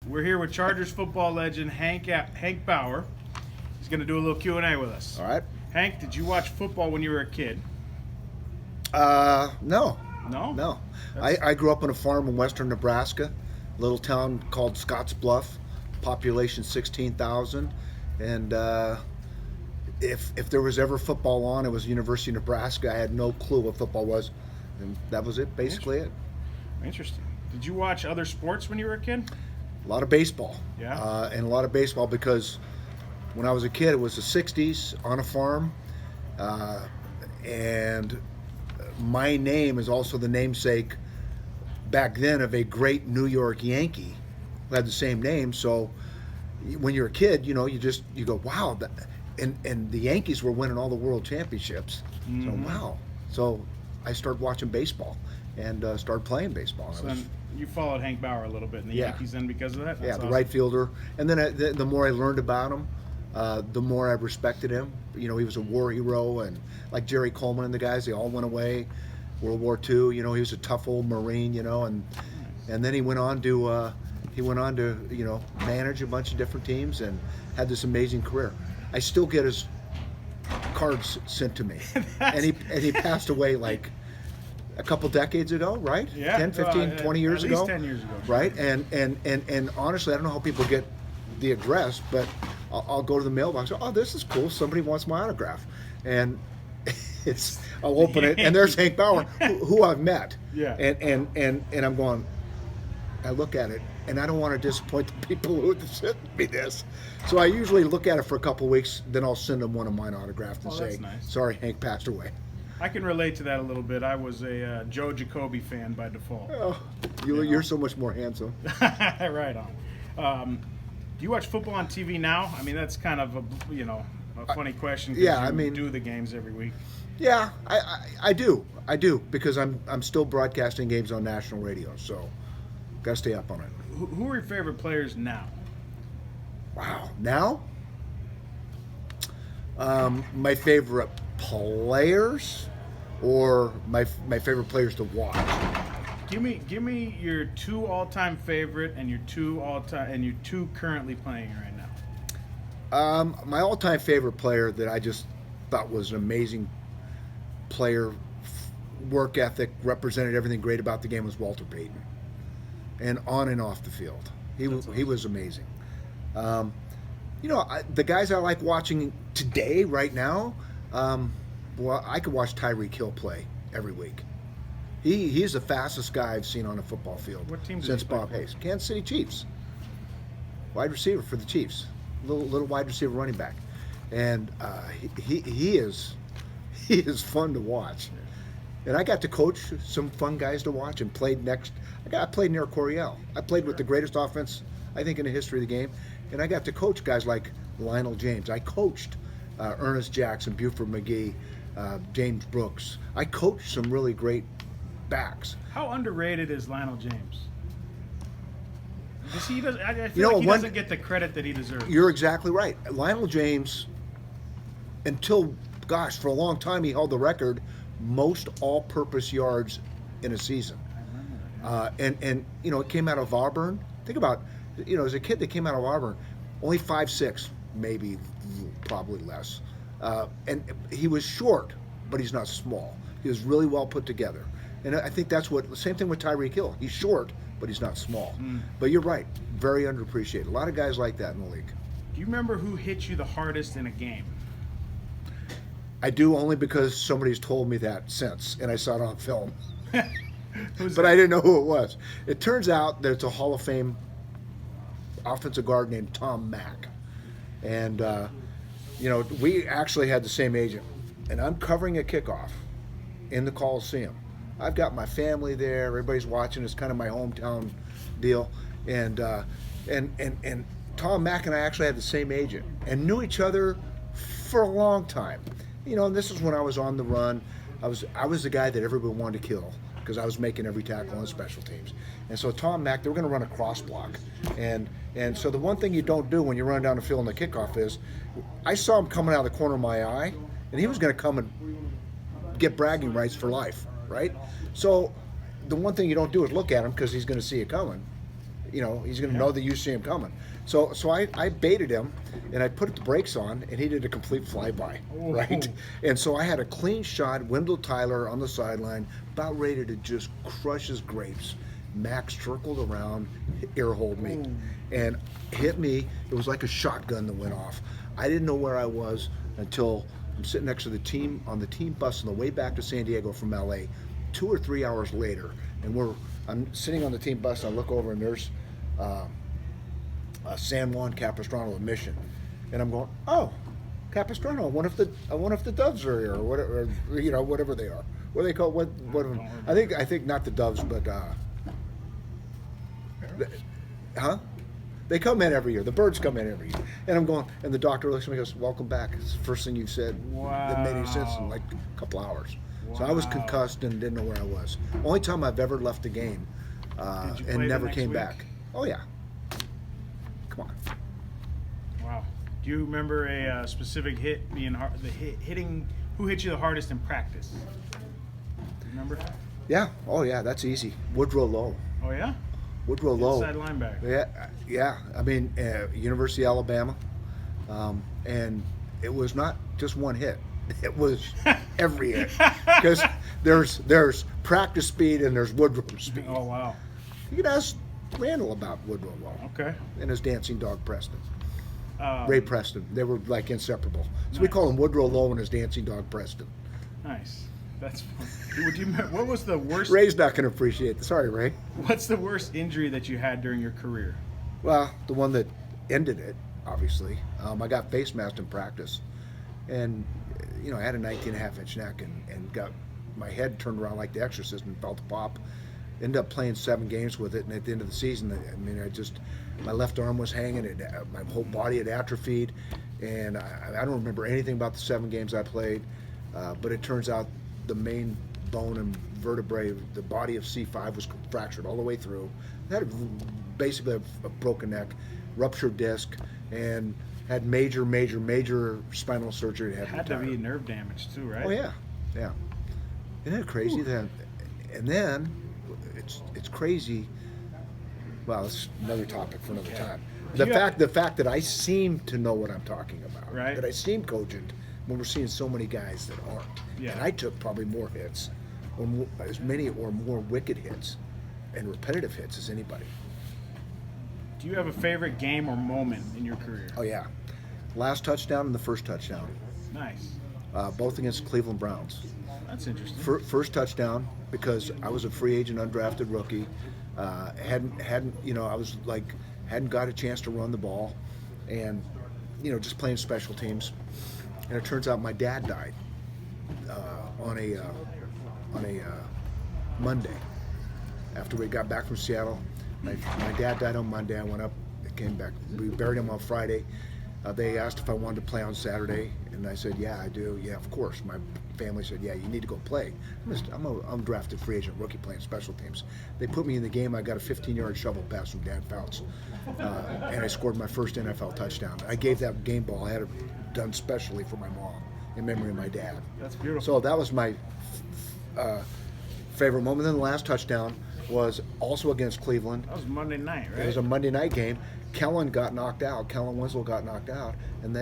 We're here with Chargers football legend Hank Bauer. He's going to do a little Q&A with us. All right. Hank, did you watch football when you were a kid? No. No? I grew up on a farm in western Nebraska, a little town called Scottsbluff, population 16,000, and if there was ever football on, it was University of Nebraska. I had no clue what football was, and that was it, basically it. Interesting. Did you watch other sports when you were a kid? A lot of baseball. Yeah. And a lot of baseball because when I was a kid, it was the 60s on a farm, and my name is also the namesake back then of a great New York Yankee who had the same name. So when you're a kid, you go, wow. And the Yankees were winning all the world championships. Mm-hmm. So, wow. So I started watching baseball and started playing baseball. So then you followed Hank Bauer a little bit in the Yankees then because of that? That's the awesome. right fielder. And then the more I learned about him, the more I respected him. He was a war hero, and like Jerry Coleman and the guys, they all went away. World War II, he was a tough old Marine, and then he went on to manage a bunch of different teams and had this amazing career. I still get his cards sent to me, and he passed away like a couple decades ago, right? Yeah, 10, 15, 20 years at ago. least 10 years ago. Right? And honestly, I don't know how people get the address, but I'll go to the mailbox. Oh, this is cool. Somebody wants my autograph, and I'll open it, and there's Hank Bauer, who I've met. Yeah. And I'm going. I look at it, and I don't want to disappoint the people who sent me this, so I usually look at it for a couple of weeks. Then I'll send them one of mine autographed and say, nice. "Sorry, Hank passed away." I can relate to that a little bit. I was a Joe Jacoby fan by default. Oh, you're so much more handsome. Right on. Do you watch football on TV now? I mean, that's kind of a funny question. 'Cause you do the games every week. Yeah, I do because I'm still broadcasting games on national radio, so gotta stay up on it. Who are your favorite players now? Wow, now my favorite players or my favorite players to watch. Give me your two all-time favorite and your two currently playing right now. My all-time favorite player that I just thought was an amazing player, work ethic, represented everything great about the game was Walter Payton, and on and off the field, he was amazing. The guys I like watching today, right now, well, I could watch Tyreek Hill play every week. He's the fastest guy I've seen on a football field What team since Bob Hayes. Kansas City Chiefs, wide receiver for the Chiefs, little wide receiver running back, and he is fun to watch. And I got to coach some fun guys to watch and played next. I played near Coryell. I played with the greatest offense, I think, in the history of the game. And I got to coach guys like Lionel James. I coached Ernest Jackson, Buford McGee, James Brooks. I coached some really great backs. How underrated is Lionel James? I feel like he doesn't get the credit that he deserves. You're exactly right. Lionel James, until, for a long time, he held the record most all-purpose yards in a season. And it came out of Auburn. Think about, as a kid that came out of Auburn, only 5'6", maybe, probably less. And he was short, but he's not small. He was really well put together. And I think that's same thing with Tyreek Hill. He's short, but he's not small. But you're right, very underappreciated. A lot of guys like that in the league. Do you remember who hit you the hardest in a game? I do, only because somebody's told me that since, and I saw it on film. But I didn't know who it was. It turns out that it's a Hall of Fame offensive guard named Tom Mack. And, we actually had the same agent. And I'm covering a kickoff in the Coliseum. I've got my family there. Everybody's watching. It's kind of my hometown deal. And Tom Mack and I actually had the same agent and knew each other for a long time. And this is when I was on the run. I was the guy that everybody wanted to kill because I was making every tackle on special teams. And so Tom Mack, they were going to run a cross block. And so the one thing you don't do when you run down the field in the kickoff is, I saw him coming out of the corner of my eye, and he was going to come and get bragging rights for life, right? So the one thing you don't do is look at him because he's going to see it coming. he's going to know that you see him coming. So I baited him, and I put the brakes on, and he did a complete flyby, right? And so I had a clean shot, Wendell Tyler on the sideline, about ready to just crush his grapes. Max circled around, ear-holed me, and hit me. It was like a shotgun that went off. I didn't know where I was until I'm sitting next to the team on the team bus on the way back to San Diego from LA 2 or 3 hours later, and I'm sitting on the team bus, and I look over, and there's San Juan Capistrano of Mission, and I'm going, oh, Capistrano, one of the Doves are here, or whatever, whatever they are. What do they call what? I think not the Doves, but they come in every year. The birds come in every year, and I'm going, and the doctor looks at me and goes, "Welcome back." It's the first thing you've said that made any sense in like a couple hours. Wow. So I was concussed and didn't know where I was. Only time I've ever left the game, and never came back. Oh yeah. Come on. Wow. Do you remember a specific hit being hard? Hitting. Who hit you the hardest in practice? Do you remember? Yeah. Oh yeah. That's easy. Woodrow Lowe. Oh yeah. Woodrow Lowe. Inside linebacker. Yeah. I mean, University of Alabama, and it was not just one hit. It was every hit, because there's practice speed and there's Woodrow speed. Oh wow. You can ask Randall about Woodrow Lowe. Okay. And his dancing dog Preston. Ray Preston. They were like inseparable. So we call him Woodrow Lowe and his dancing dog Preston. Nice. That's fun. What was the worst? Ray's not going to appreciate this. Sorry, Ray. What's the worst injury that you had during your career? Well, the one that ended it, obviously. I got face masked in practice, and I had a 19.5-inch neck, and got my head turned around like The Exorcist and felt a pop. Ended up playing 7 games with it, and at the end of the season, I mean, my left arm was hanging, my whole body had atrophied, and I don't remember anything about the 7 games I played, but it turns out the main bone and vertebrae, the body of C5 was fractured all the way through. I had basically a broken neck, ruptured disc, and had major spinal surgery. Had to be nerve damage too, right? Oh yeah. Isn't that crazy? Then, and then it's crazy. Well, it's another topic for another time. The fact that I seem to know what I'm talking about, right? That I seem cogent when we're seeing so many guys that aren't. Yeah. And I took probably more hits, or as many or more wicked hits, and repetitive hits as anybody. Do you have a favorite game or moment in your career? Oh yeah, last touchdown and the first touchdown. Nice. Both against the Cleveland Browns. That's interesting. First touchdown because I was a free agent, undrafted rookie. Hadn't got a chance to run the ball, and just playing special teams. And it turns out my dad died on a Monday after we got back from Seattle. My dad died on Monday. I went up, came back. We buried him on Friday. They asked if I wanted to play on Saturday, and I said, yeah, I do. Yeah, of course. My family said, yeah, you need to go play. I'm an undrafted free agent rookie playing special teams. They put me in the game. I got a 15-yard shovel pass from Dan Fouts, and I scored my first NFL touchdown. I gave that game ball. I had it done specially for my mom in memory of my dad. That's beautiful. So that was my favorite moment. Then the last touchdown was also against Cleveland. That was Monday night, right? It was a Monday night game. Kellen got knocked out. Kellen Winslow got knocked out, and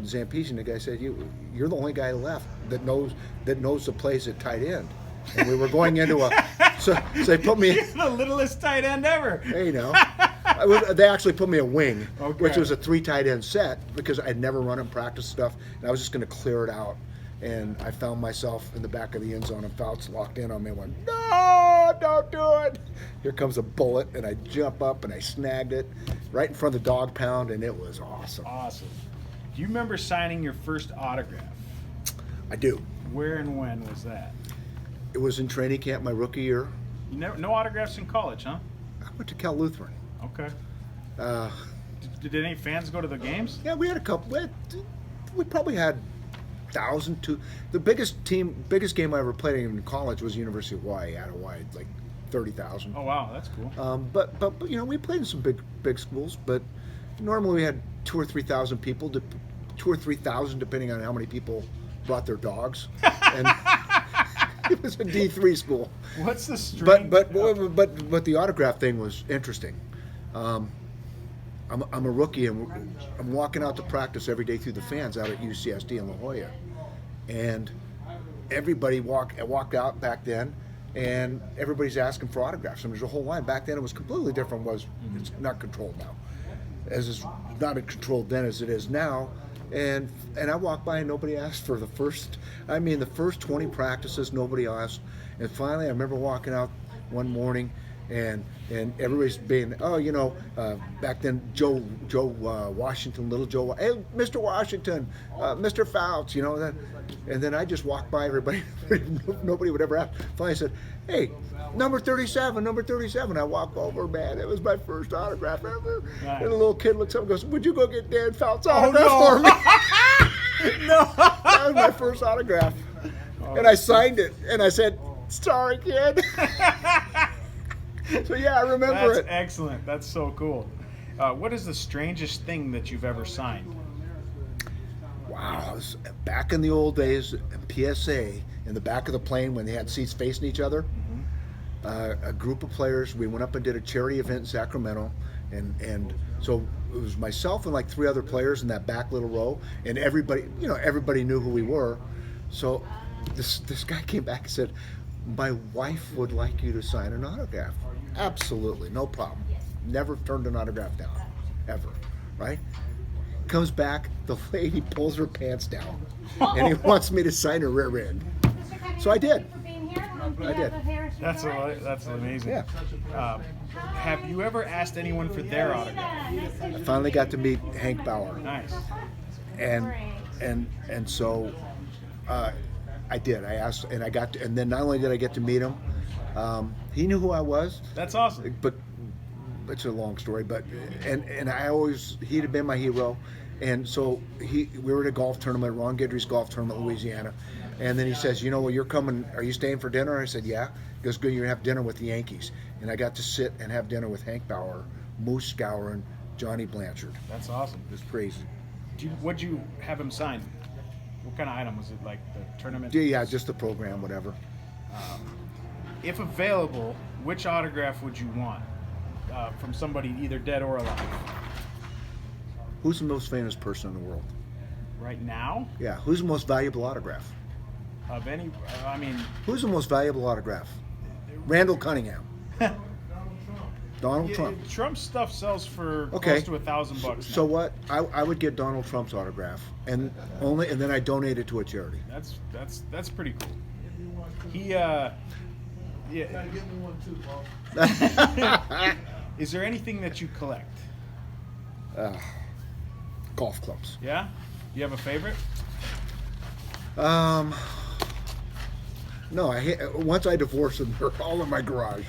Zampesian, the guy said, "You're the only guy left that knows the plays at tight end." And we were going into so they put me. You're the littlest tight end ever. Hey, they actually put me a wing, which was a 3 tight end set because I'd never run it in practice stuff, and I was just going to clear it out. And I found myself in the back of the end zone, and Fouts locked in on me and went, "No, don't do it." Here comes a bullet, and I jump up, and I snagged it right in front of the dog pound, and it was awesome. Awesome. Do you remember signing your first autograph? I do. Where and when was that? It was in training camp my rookie year. No autographs in college, huh? I went to Cal Lutheran. Okay. Did any fans go to the games? Yeah, we had a couple. We probably had 1,000 to the biggest game I ever played in college was University of Hawaii, out of Hawaii, like 30,000. Oh wow, that's cool. But we played in some big schools, but normally we had 2,000 or 3,000 people, 2,000 or 3,000 depending on how many people brought their dogs. And It was a D3 school. What's the strange? But the autograph thing was interesting. I'm a rookie, and I'm walking out to practice every day through the fans out at UCSD in La Jolla, and everybody walked out back then, and everybody's asking for autographs. And there's a whole line. Back then, it was completely different. It's not controlled now, as it's not as controlled then as it is now. And I walked by and nobody asked for the first 20 practices, nobody asked. And finally, I remember walking out one morning, and everybody's being, back then Joe Washington, little Joe, hey, Mr. Washington, Mr. Fouts, that. And then I just walked by everybody, nobody would ever ask. Finally I said, hey, number 37. I walk over, man, it was my first autograph ever. Nice. And a little kid looks up and goes, would you go get Dan Fouts' autograph for me? No. That was my first autograph. And I signed it, and I said, sorry, kid. So yeah, I remember it. That's excellent. That's so cool. What is the strangest thing that you've ever signed? Wow, it was back in the old days in PSA, in the back of the plane when they had seats facing each other. Mm-hmm. A group of players, we went up and did a charity event in Sacramento, and so it was myself and like 3 other players in that back little row, and everybody knew who we were. So this guy came back and said, my wife would like you to sign an autograph. Absolutely, no problem. Never turned an autograph down, ever, right? Comes back, the lady pulls her pants down, and he wants me to sign her rear end. So I did. I did. That's amazing. Yeah. Have you ever asked anyone for their autograph? I finally got to meet Hank Bauer. Nice. And so I did. I asked, and I got to, and then not only did I get to meet him, he knew who I was. That's awesome. But it's a long story. But and he'd have been my hero. And so we were at a golf tournament, Ron Guidry's golf tournament in Louisiana. And then he says, you're coming, are you staying for dinner? I said, yeah. He goes, good, you're going to have dinner with the Yankees. And I got to sit and have dinner with Hank Bauer, Moose Scour, and Johnny Blanchard. That's awesome. It was crazy. What'd you have him sign? What kind of item was it? Like the tournament? Yeah, just the program, whatever. If available, which autograph would you want from somebody either dead or alive? Who's the most famous person in the world? Right now? Yeah, who's the most valuable autograph? Of any, Who's the most valuable autograph? Randall Cunningham. Donald Trump. Trump's stuff sells for close to $1,000 now. So what? I would get Donald Trump's autograph, and then I donate it to a charity. That's pretty cool. He yeah. Gotta give me one too, Paul. Is there anything that you collect? Golf clubs. Yeah? You have a favorite? No, once I divorced them, they're all in my garage.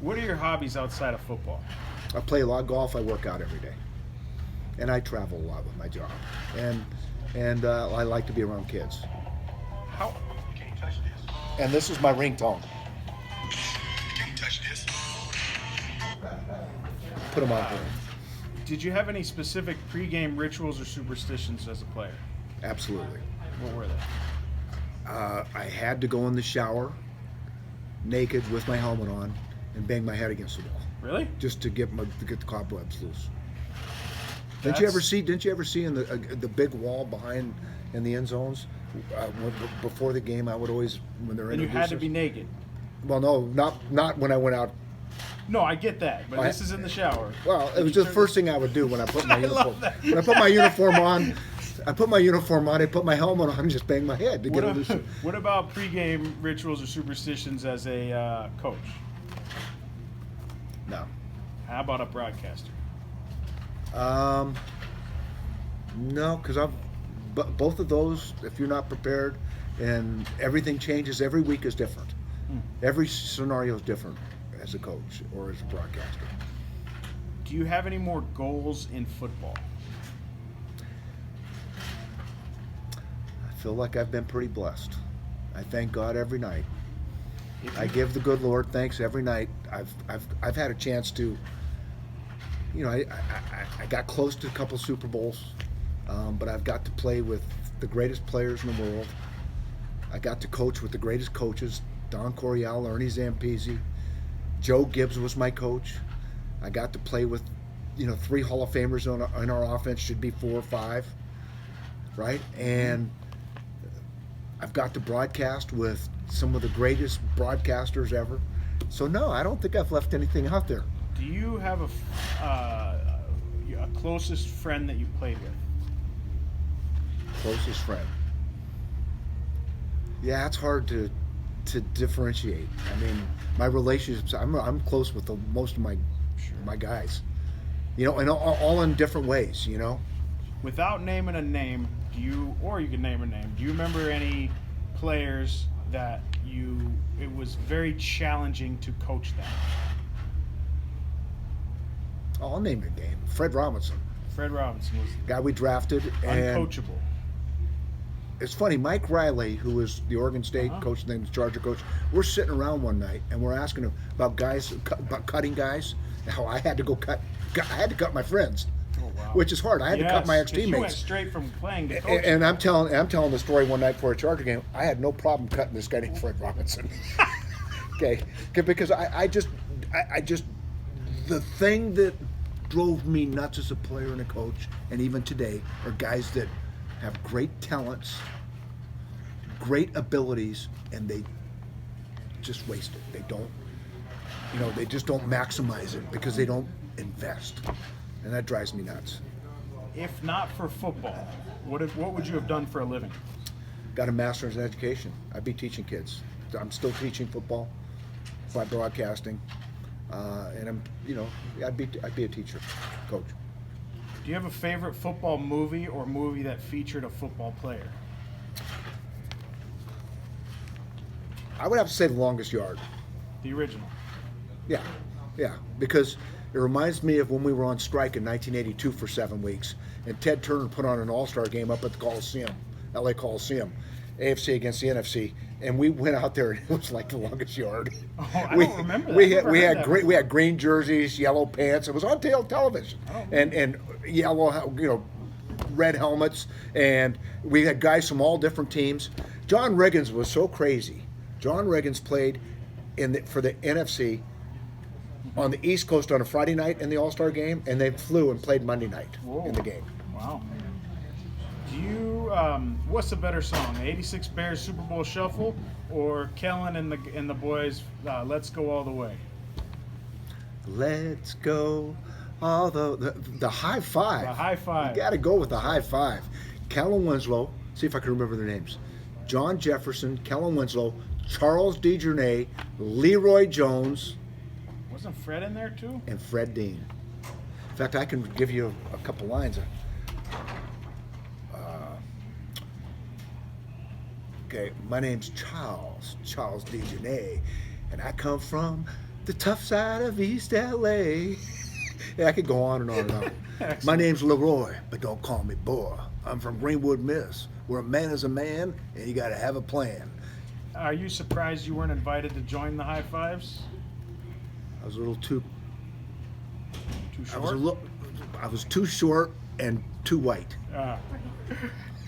What are your hobbies outside of football? I play a lot of golf. I work out every day, and I travel a lot with my job. And I like to be around kids. How? Can you touch this? And this is my ringtone. Can you touch this? Put them on here. Did you have any specific pregame rituals or superstitions as a player? Absolutely. What were they? I had to go in the shower naked with my helmet on and bang my head against the wall. Really? Just to get the cobwebs loose. Didn't you ever see in the big wall behind in the end zones before the game? I would always, when they're And you had to be naked. Well, no, not when I went out. No, I get that, but this is in the shower. Well, it was the first thing I would do when I put my uniform. When I put my uniform on, I put my helmet on, and just bang my head to get it loose. What about pregame rituals or superstitions as a coach? No. How about a broadcaster? No, because both of those, if you're not prepared, and everything changes, every week is different. Every scenario is different as a coach or as a broadcaster. Do you have any more goals in football? I feel like I've been pretty blessed. I thank God every night. I give the good Lord thanks every night. I've had a chance to, I got close to a couple Super Bowls, but I've got to play with the greatest players in the world, I got to coach with the greatest coaches, Don Coryell, Ernie Zampese. Joe Gibbs was my coach. I got to play with, 3 Hall of Famers on our offense, should be 4 or 5, right? And I've got to broadcast with some of the greatest broadcasters ever. So no, I don't think I've left anything out there. Do you have a closest friend that you played with? Closest friend. Yeah, it's hard to differentiate. I mean, my relationships. I'm close with most of my guys. And all in different ways. Without naming a name, or you can name a name. Do you remember any players that it was very challenging to coach them? Oh, I'll name your name. Fred Robinson. Fred Robinson was guy we drafted. And uncoachable. It's funny, Mike Riley, who was the Oregon State coach, then the Charger coach, we're sitting around one night and we're asking him about cutting guys, and how I had to cut my friends. Oh, wow. Which is hard. I had to cut my ex-teammates. You went straight from playing to coaching. And I'm telling the story one night for a Charger game. I had no problem cutting this guy named Fred Robinson. Okay, because I just the thing that drove me nuts as a player and a coach, and even today, are guys that have great talents, great abilities, and they just waste it. They don't, they just don't maximize it because they don't invest. And that drives me nuts. If not for football, what would you have done for a living? Got a master's in education. I'd be teaching kids. I'm still teaching football by broadcasting. And I'd be a teacher, coach. Do you have a favorite football movie or movie that featured a football player? I would have to say The Longest Yard. The original? Yeah, because it reminds me of when we were on strike in 1982 for 7 weeks, and Ted Turner put on an all-star game up at the Coliseum, LA Coliseum, AFC against the NFC, and we went out there and it was like The Longest Yard. Oh, I don't remember that. We had green jerseys, yellow pants. It was on television, and yellow, red helmets, and we had guys from all different teams. John Riggins was so crazy. John Riggins played for the NFC on the East Coast on a Friday night in the All-Star game, and they flew and played Monday night in the game. Wow. Do you, what's the better song, the 86 Bears Super Bowl Shuffle or Kellen and the boys, Let's Go All the Way? Let's go all the high five. The high five. You got to go with the high five. Kellen Winslow, see if I can remember their names. John Jefferson, Kellen Winslow, Charles DeJournay, Leroy Jones. Wasn't Fred in there too? And Fred Dean. In fact, I can give you a couple lines. Okay, my name's Charles DeJournay, and I come from the tough side of East LA. Yeah, I could go on and on and on. My name's Leroy, but don't call me boy. I'm from Greenwood, Miss, where a man is a man, and you got to have a plan. Are you surprised you weren't invited to join the high fives? I was a little too short. I was too short and too white.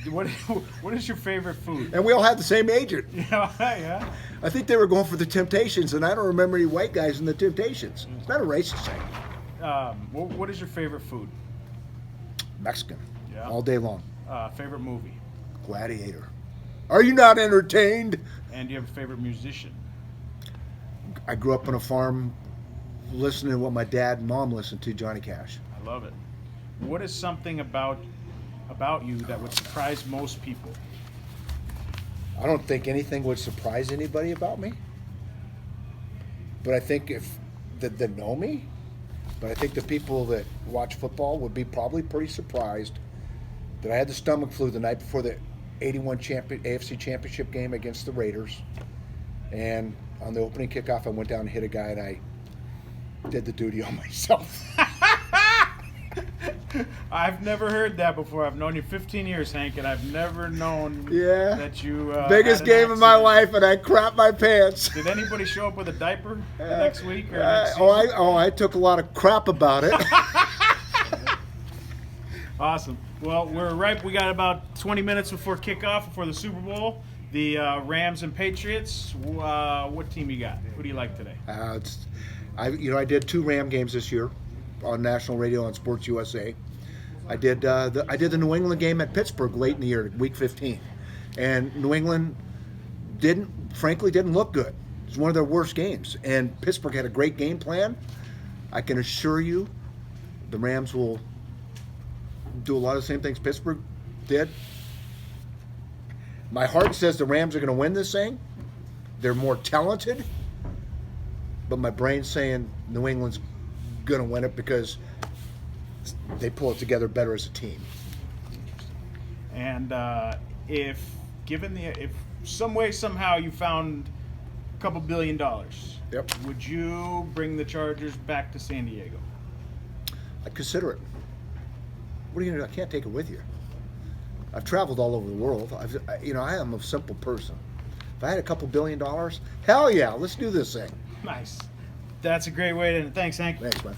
What is your favorite food? And we all had the same agent. Yeah. I think they were going for the Temptations, and I don't remember any white guys in the Temptations. It's not a racist thing. What is your favorite food? Mexican. Yeah. All day long. Favorite movie? Gladiator. Are you not entertained? And do you have a favorite musician? I grew up on a farm listening to what my dad and mom listened to, Johnny Cash. I love it. What is something about you that would surprise most people? I don't think anything would surprise anybody about me. But I think that know me, but I think the people that watch football would be probably pretty surprised that I had the stomach flu the night before the 81 AFC Championship game against the Raiders. And on the opening kickoff, I went down and hit a guy, and I did the duty on myself. I've never heard that before. I've known you 15 years, Hank, and I've never known that you biggest game of my life, and I crapped my pants. Did anybody show up with a diaper the next week? Or next I took a lot of crap about it. Awesome. Well, we got about 20 minutes before kickoff, before the Super Bowl. The Rams and Patriots. What team you got? Who do you like today? I did 2 Ram games this year on national radio on Sports USA. I did the New England game at Pittsburgh late in the year, Week 15, and New England frankly didn't look good. It was one of their worst games, and Pittsburgh had a great game plan. I can assure you, the Rams will do a lot of the same things Pittsburgh did. My heart says the Rams are going to win this thing. They're more talented, but my brain's saying New England's going to win it because they pull it together better as a team. And if some way somehow you found a couple $1 billion, Yep. would you bring the Chargers back to San Diego? I'd consider it. What are you going to do? I can't take it with you. I've traveled all over the world. I am a simple person. If I had a couple $1 billion, hell yeah, let's do this thing. Nice. That's a great way to. Thanks, Hank. Thanks, man.